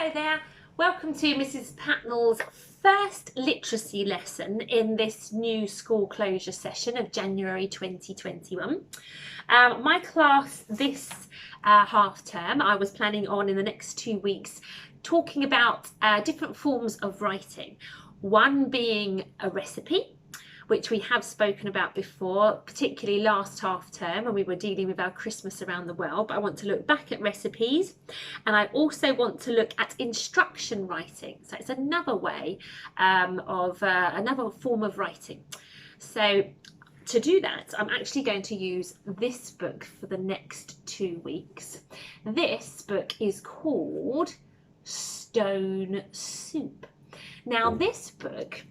Hello there, welcome to Mrs Patnell's first literacy lesson in this new school closure session of January 2021. My class this half term, I was planning on in the next 2 weeks talking about different forms of writing. One being a recipe, which we have spoken about before, particularly last half term when we were dealing with our Christmas around the world. But I want to look back at recipes, and I also want to look at instruction writing. So it's another way another form of writing. So to do that, I'm actually going to use this book for the next 2 weeks. This book is called Stone Soup. Now this book,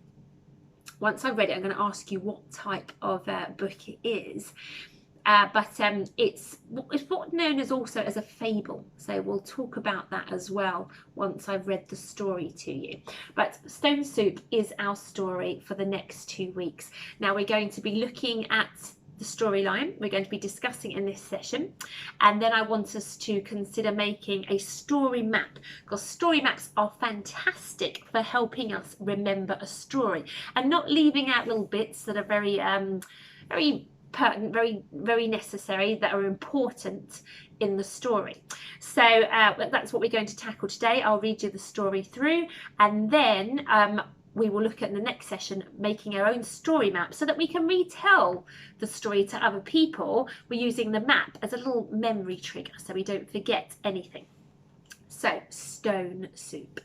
once I've read it, I'm going to ask you what type of book it is. But it's what's known as also as a fable. So we'll talk about that as well once I've read the story to you. But Stone Soup is our story for the next 2 weeks. Now we're going to be looking at the storyline. We're going to be discussing in this session, and then I want us to consider making a story map, because story maps are fantastic for helping us remember a story and not leaving out little bits that are very pertinent, very necessary, that are important in the story. So that's what we're going to tackle today. I'll read you the story through, and then we will look at in the next session making our own story map so that we can retell the story to other people. We're using the map as a little memory trigger so we don't forget anything. So, Stone Soup.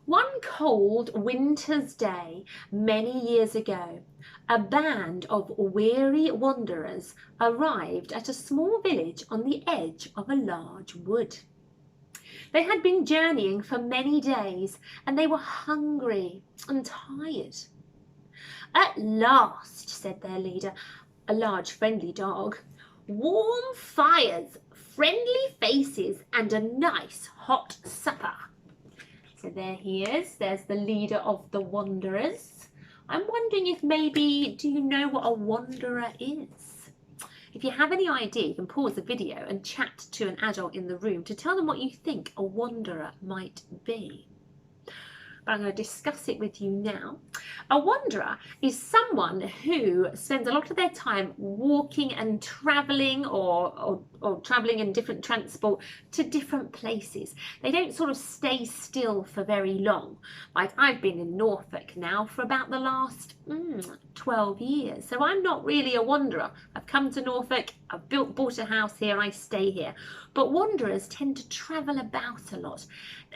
One cold winter's day many years ago, a band of weary wanderers arrived at a small village on the edge of a large wood. They had been journeying for many days, and they were hungry and tired. At last, said their leader, a large friendly dog, warm fires, friendly faces, and a nice hot supper. So there he is, there's the leader of the wanderers. I'm wondering if maybe, do you know what a wanderer is? If you have any idea, you can pause the video and chat to an adult in the room to tell them what you think a wanderer might be. But I'm going to discuss it with you now. A wanderer is someone who spends a lot of their time walking and travelling or travelling in different transport to different places. They don't sort of stay still for very long. Like I've been in Norfolk now for about the last 12 years. So I'm not really a wanderer. I've come to Norfolk, I've bought a house here, and I stay here. But wanderers tend to travel about a lot.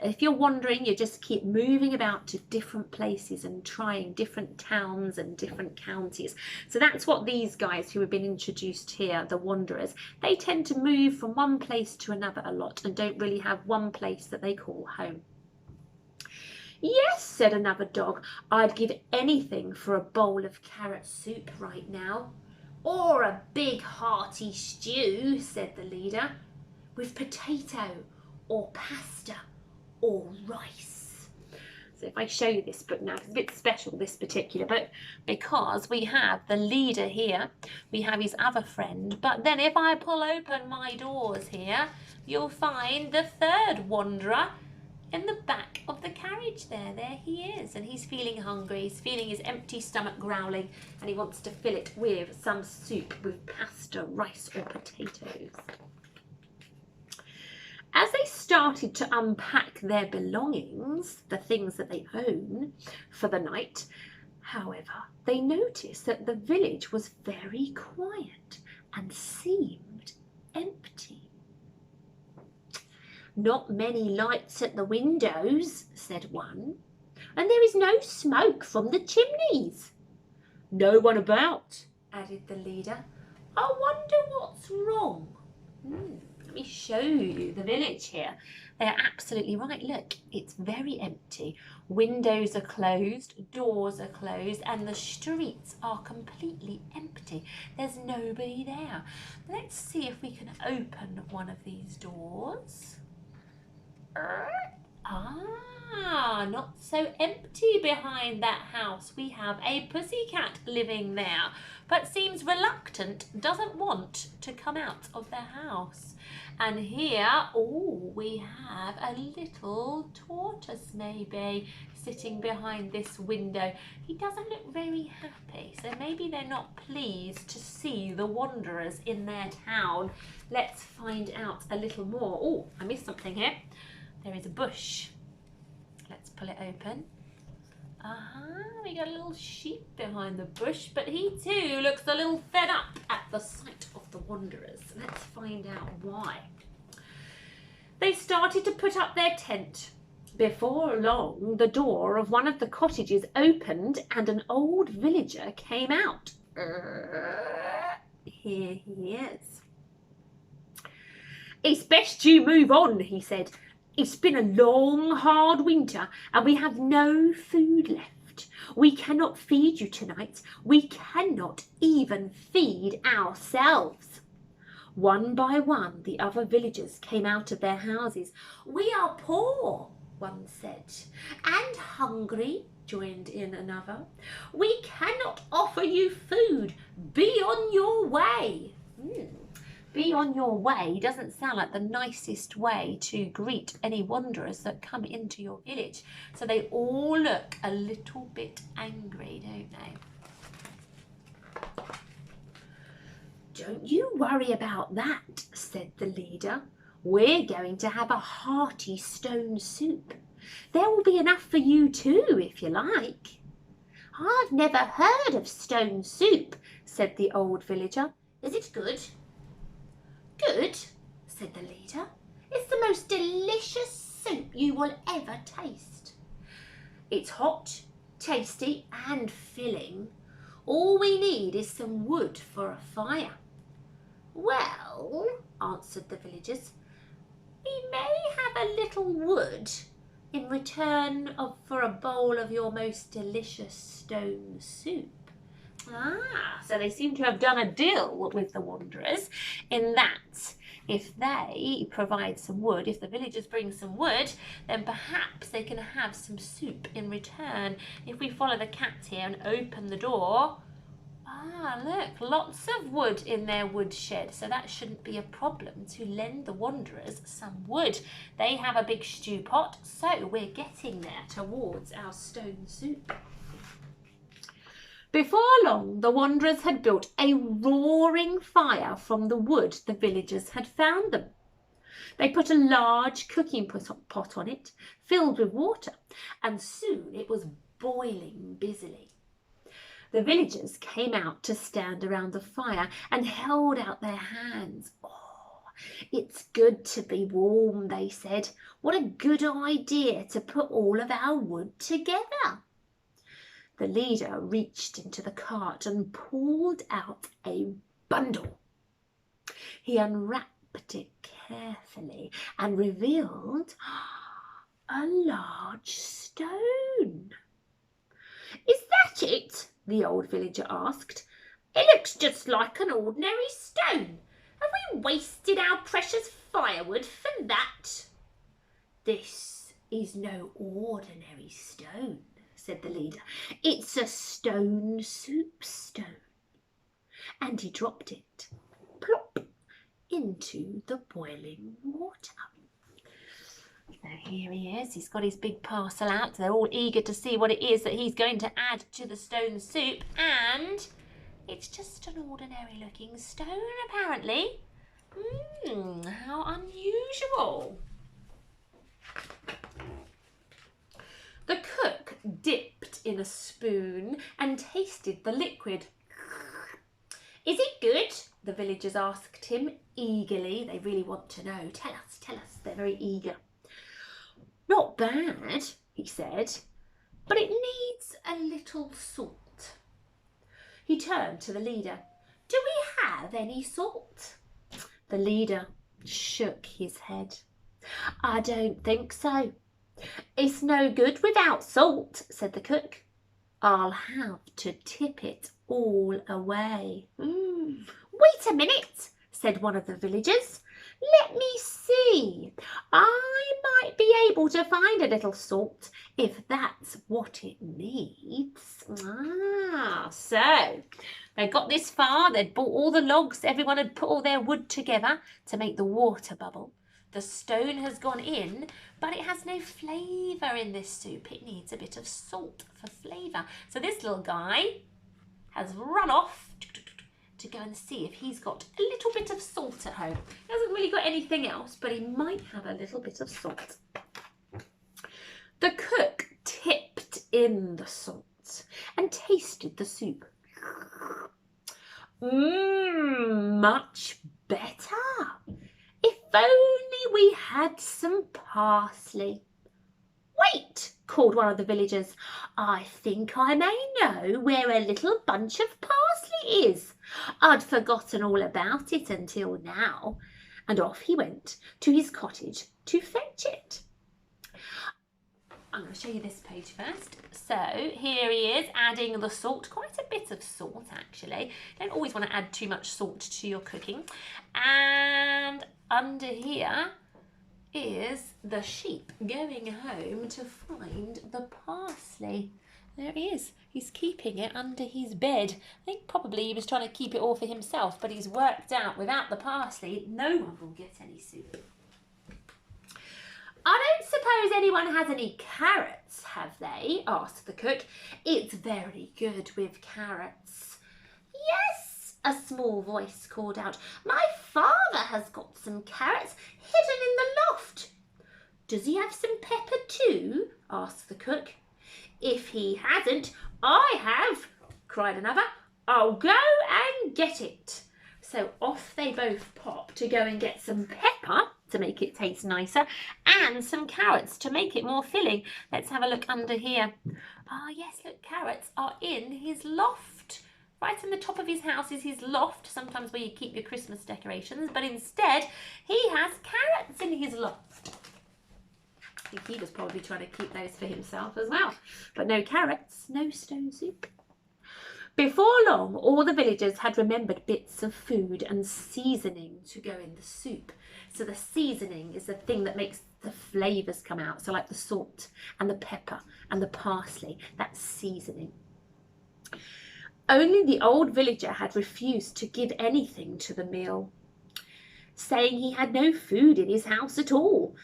If you're wandering, you just keep moving about to different places and trying different towns and different counties. So that's what these guys who have been introduced here, the wanderers, they tend to move from one place to another a lot and don't really have one place that they call home. Yes, said another dog, I'd give anything for a bowl of carrot soup right now. Or a big hearty stew, said the leader, with potato or pasta or rice. So if I show you this book now, it's a bit special, this particular book, because we have the leader here, we have his other friend, but then if I pull open my doors here, you'll find the third wanderer in the back of the carriage there. There he is, and he's feeling hungry, he's feeling his empty stomach growling, and he wants to fill it with some soup with pasta, rice or potatoes. As they started to unpack their belongings, the things that they own, for the night, however, they noticed that the village was very quiet and seemed empty. Not many lights at the windows, said one, and there is no smoke from the chimneys. No one about, added the leader. I wonder what's wrong. Let me show you the village here. They're absolutely right. Look, it's very empty. Windows are closed, doors are closed, and the streets are completely empty. There's nobody there. Let's see if we can open one of these doors. Ah, not so empty behind that house. We have a pussycat living there, but seems reluctant, doesn't want to come out of their house. And here, oh, we have a little tortoise maybe sitting behind this window. He doesn't look very happy, so maybe they're not pleased to see the wanderers in their town. Let's find out a little more. Oh, I missed something here. There is a bush. Let's pull it open. We got a little sheep behind the bush, but he too looks a little fed up at the sight of the wanderers. Let's find out why. They started to put up their tent. Before long, the door of one of the cottages opened and an old villager came out. Here he is. "It's best you move on," he said. "It's been a long, hard winter and we have no food left. We cannot feed you tonight. We cannot even feed ourselves." One by one, the other villagers came out of their houses. "We are poor," one said. "And hungry," joined in another. "We cannot offer you food. Be on your way." Be on your way doesn't sound like the nicest way to greet any wanderers that come into your village. So they all look a little bit angry, don't they? "Don't you worry about that," said the leader. "We're going to have a hearty stone soup. There will be enough for you too, if you like." "I've never heard of stone soup," said the old villager. "Is it good?" "Good," said the leader. "It's the most delicious soup you will ever taste. It's hot, tasty and filling. All we need is some wood for a fire." "Well," answered the villagers, "we may have a little wood in return for a bowl of your most delicious stone soup." So they seem to have done a deal with the wanderers in that if they provide some wood, if the villagers bring some wood, then perhaps they can have some soup in return. If we follow the cat here and open the door, look, lots of wood in their woodshed, so that shouldn't be a problem to lend the wanderers some wood. They have a big stew pot, so we're getting there towards our stone soup. Before long, the wanderers had built a roaring fire from the wood the villagers had found them. They put a large cooking pot on it, filled with water, and soon it was boiling busily. The villagers came out to stand around the fire and held out their hands. "Oh, it's good to be warm," they said. "What a good idea to put all of our wood together." The leader reached into the cart and pulled out a bundle. He unwrapped it carefully and revealed a large stone. "Is that it?" the old villager asked. "It looks just like an ordinary stone. Have we wasted our precious firewood for that?" "This is no ordinary stone," said the leader. "It's a stone soup stone." And he dropped it, plop, into the boiling water. So here he is. He's got his big parcel out. They're all eager to see what it is that he's going to add to the stone soup. And it's just an ordinary looking stone, apparently. How unusual. The cook dipped in a spoon and tasted the liquid. "Is it good?" the villagers asked him eagerly. They really want to know. Tell us, tell us. They're very eager. "Not bad," he said, "but it needs a little salt." He turned to the leader. "Do we have any salt?" The leader shook his head. "I don't think so. It's no good without salt," said the cook. "I'll have to tip it all away." "Wait a minute," said one of the villagers. Let me see. I might be able to find a little salt if that's what it needs. So they got this far. They'd bought all the logs. Everyone had put all their wood together to make the water bubble. The stone has gone in, but it has no flavour in this soup. It needs a bit of salt for flavour. So this little guy has run off to go and see if he's got a little bit of salt at home. He hasn't really got anything else, but he might have a little bit of salt. The cook tipped in the salt and tasted the soup. Much better. If only we had some parsley. Wait, called one of the villagers. I think I may know where a little bunch of parsley is. I'd forgotten all about it until now. And off he went to his cottage to fetch it. I'm going to show you this page first. So here he is adding the salt, quite a bit of salt actually. Don't always want to add too much salt to your cooking. And under here is the sheep going home to find the parsley. There he is. He's keeping it under his bed. I think probably he was trying to keep it all for himself, but he's worked out without the parsley, no one will get any soup. I don't suppose anyone has any carrots, have they? Asked the cook. It's very good with carrots. Yes, a small voice called out. My father has got some carrots hidden in the loft. Does he have some pepper too? Asked the cook. If he hasn't, I have, cried another. I'll go and get it. So off they both pop to go and get some pepper to make it taste nicer and some carrots to make it more filling. Let's have a look under here. Ah, yes, look, carrots are in his loft. Right in the top of his house is his loft, sometimes where you keep your Christmas decorations, but instead he has carrots in his loft. I think he was probably trying to keep those for himself as well. But no carrots, no stone soup. Before long, all the villagers had remembered bits of food and seasoning to go in the soup. So the seasoning is the thing that makes the flavours come out. So like the salt and the pepper and the parsley, that's seasoning. Only the old villager had refused to give anything to the meal, saying he had no food in his house at all.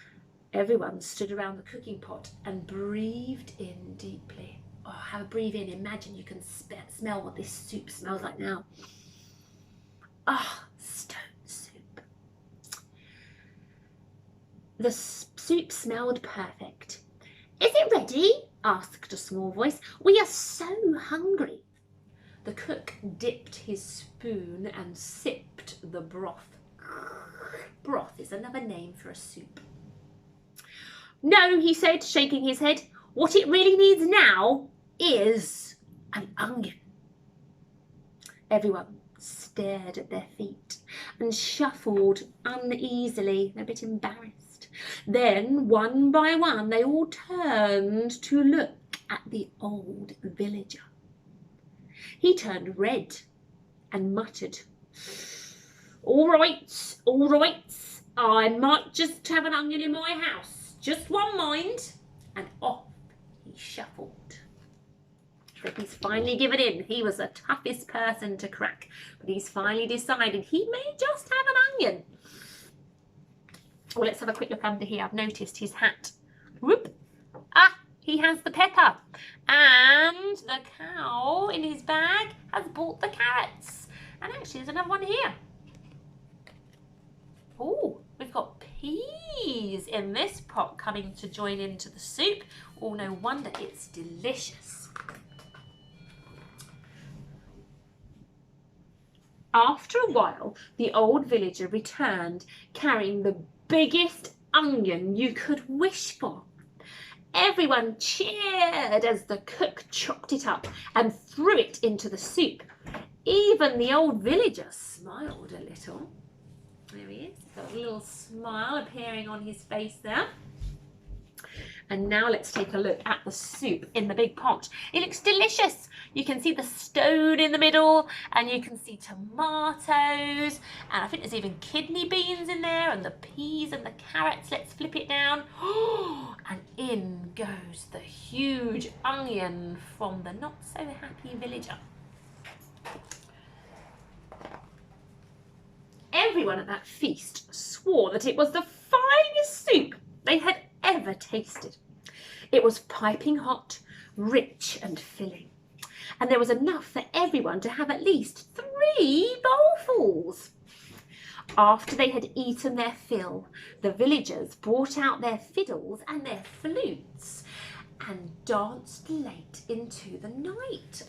Everyone stood around the cooking pot and breathed in deeply. Oh, have a breathe in. Imagine you can smell what this soup smells like now. Ah, stone soup. The soup smelled perfect. Is it ready? Asked a small voice. We are so hungry. The cook dipped his spoon and sipped the broth. Broth is another name for a soup. No, he said, shaking his head. What it really needs now is an onion. Everyone stared at their feet and shuffled uneasily, a bit embarrassed. Then, one by one, they all turned to look at the old villager. He turned red and muttered, all right, I might just have an onion in my house. Just one mind. And off he shuffled. But he's finally given in. He was the toughest person to crack, but he's finally decided he may just have an onion. Well, let's have a quick look under here. I've noticed his hat. Whoop. Ah, he has the pepper. And the cow in his bag has bought the carrots. And actually, there's another one here. Oh, we've got peas in this pot coming to join into the soup. Oh, no wonder it's delicious. After a while, the old villager returned, carrying the biggest onion you could wish for. Everyone cheered as the cook chopped it up and threw it into the soup. Even the old villager smiled a little. There he is, got a little smile appearing on his face there. And now let's take a look at the soup in the big pot. It looks delicious. You can see the stone in the middle, and you can see tomatoes, and I think there's even kidney beans in there, and the peas and the carrots. Let's flip it down. And in goes the huge onion from the not so happy villager. Everyone at that feast swore that it was the finest soup they had ever tasted. It was piping hot, rich and filling, and there was enough for everyone to have at least 3 bowlfuls. After they had eaten their fill, the villagers brought out their fiddles and their flutes and danced late into the night.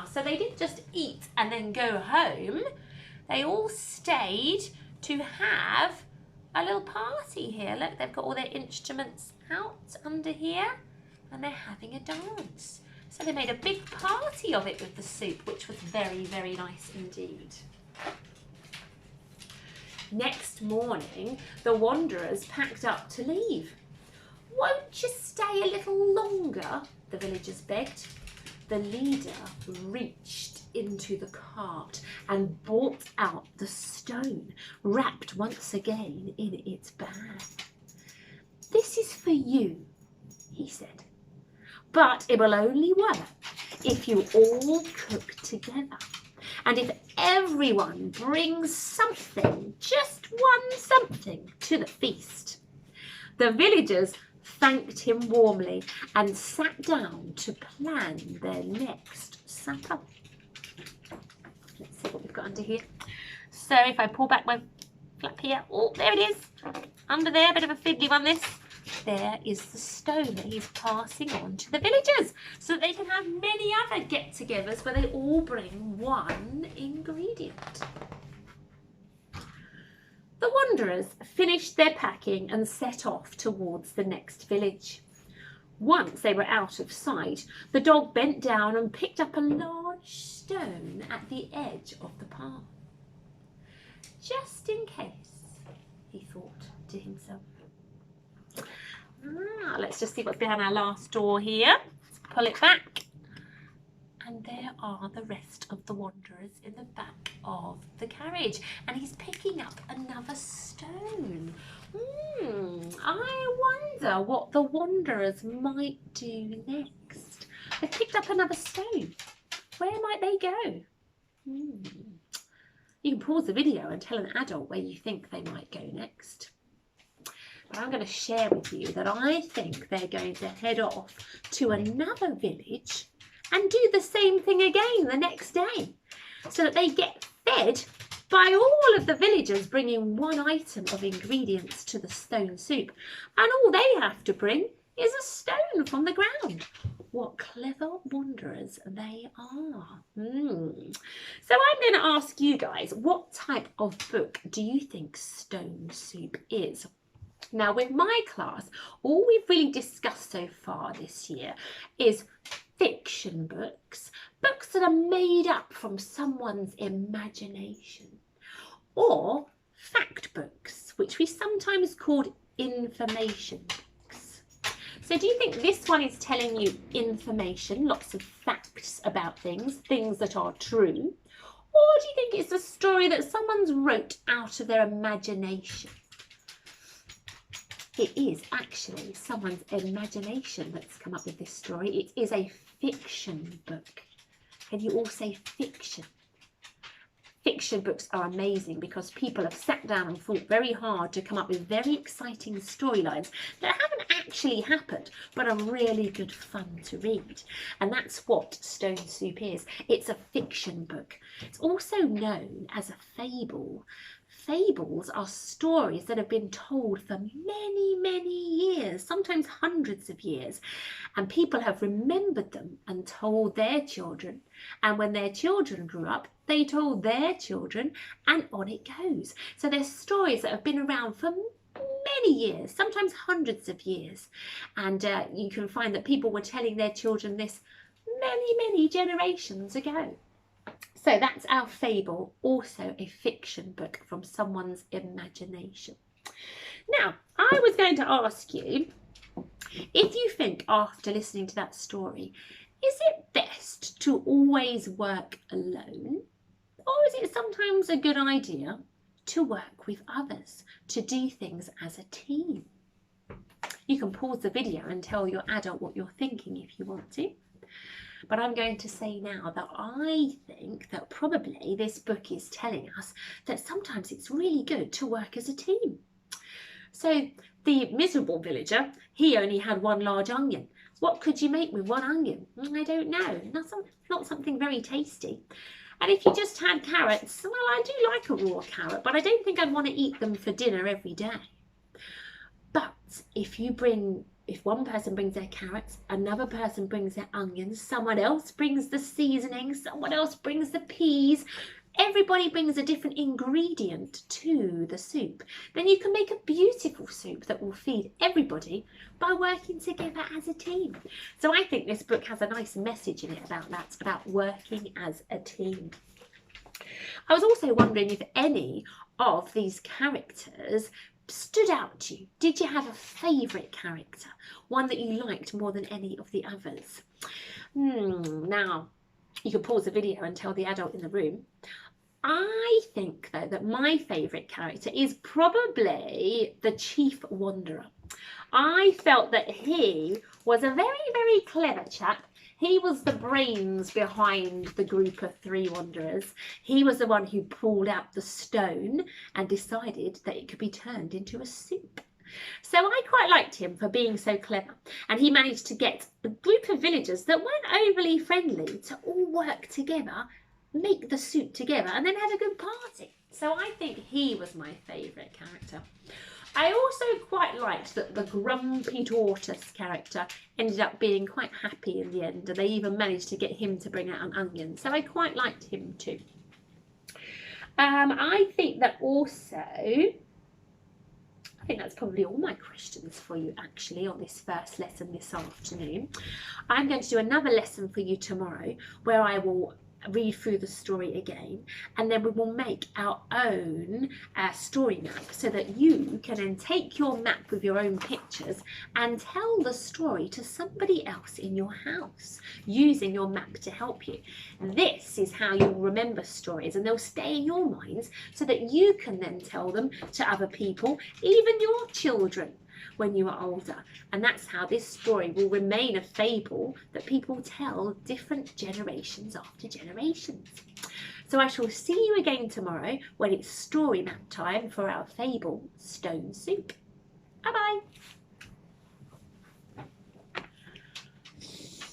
So they didn't just eat and then go home. They all stayed to have a little party here. Look, they've got all their instruments out under here and they're having a dance. So they made a big party of it with the soup, which was very, very nice indeed. Next morning, the wanderers packed up to leave. "Won't you stay a little longer?" the villagers begged. The leader reached into the cart and brought out the stone, wrapped once again in its bag. "This is for you," he said, "but it will only work if you all cook together. And if everyone brings something, just one something, to the feast." The villagers thanked him warmly and sat down to plan their next supper. Let's see what we've got under here. So if I pull back my flap here, oh, there it is. Under there, a bit of a fiddly one this. There is the stone that he's passing on to the villagers so that they can have many other get-togethers where they all bring one ingredient. The wanderers finished their packing and set off towards the next village. Once they were out of sight, the dog bent down and picked up a large stone at the edge of the path. "Just in case," he thought to himself. Let's just see what's behind our last door here. Let's pull it back. And there are the rest of the wanderers in the back of the carriage. And he's picking up another stone. I wonder what the wanderers might do next. They picked up another stone. Where might they go? You can pause the video and tell an adult where you think they might go next. But I'm going to share with you that I think they're going to head off to another village and do the same thing again the next day, so that they get fed by all of the villagers bringing one item of ingredients to the stone soup, and all they have to bring is a stone from the ground. What clever wanderers they are. So I'm going to ask you guys, what type of book do you think Stone Soup is? Now, with my class, all we've really discussed so far this year is fiction books, books that are made up from someone's imagination, or fact books, which we sometimes call information books. So do you think this one is telling you information, lots of facts about things that are true, or do you think it's a story that someone's wrote out of their imagination? It is actually someone's imagination that's come up with this story. It is a fiction book. Can you all say fiction? Fiction books are amazing because people have sat down and thought very hard to come up with very exciting storylines that haven't actually happened but are really good fun to read. And that's what Stone Soup is. It's a fiction book. It's also known as a fable. Fables are stories that have been told for many, many years, sometimes hundreds of years, and people have remembered them and told their children. And when their children grew up, they told their children, and on it goes. So they're stories that have been around for many years, sometimes hundreds of years. And you can find that people were telling their children this many, many generations ago. So that's our fable, also a fiction book from someone's imagination. Now, I was going to ask you if you think after listening to that story, Is it best to always work alone? Or is it sometimes a good idea to work with others, to do things as a team? You can pause the video and tell your adult what you're thinking if you want to. But I'm going to say now that I think that probably this book is telling us that sometimes it's really good to work as a team. So the miserable villager, he only had one large onion. What could you make with one onion? I don't know. Not something very tasty. And if you just had carrots, well, I do like a raw carrot, but I don't think I'd want to eat them for dinner every day. But if one person brings their carrots, another person brings their onions, someone else brings the seasoning, someone else brings the peas, everybody brings a different ingredient to the soup, then you can make a beautiful soup that will feed everybody by working together as a team. So I think this book has a nice message in it about that, about working as a team. I was also wondering if any of these characters stood out to you. Did you have a favourite character? One that you liked more than any of the others? Now, you can pause the video and tell the adult in the room. I think, though, that my favourite character is probably the Chief Wanderer. I felt that he was a very, very clever chap. He was the brains behind the group of 3 wanderers. He was the one who pulled out the stone and decided that it could be turned into a soup. So I quite liked him for being so clever, and he managed to get a group of villagers that weren't overly friendly to all work together, make the soup together, and then have a good party. So I think he was my favourite character. I also quite liked that the grumpy tortoise character ended up being quite happy in the end, and they even managed to get him to bring out an onion. So I quite liked him too. I think that also, I think that's probably all my questions for you actually on this first lesson this afternoon. I'm going to do another lesson for you tomorrow where I will read through the story again, and then we will make our own story map so that you can then take your map with your own pictures and tell the story to somebody else in your house using your map to help you. This is how you'll remember stories, and they'll stay in your minds so that you can then tell them to other people, even your children, when you are older. And that's how this story will remain a fable that people tell different generations after generations. So I shall see you again tomorrow when it's story map time for our fable Stone Soup. Bye bye.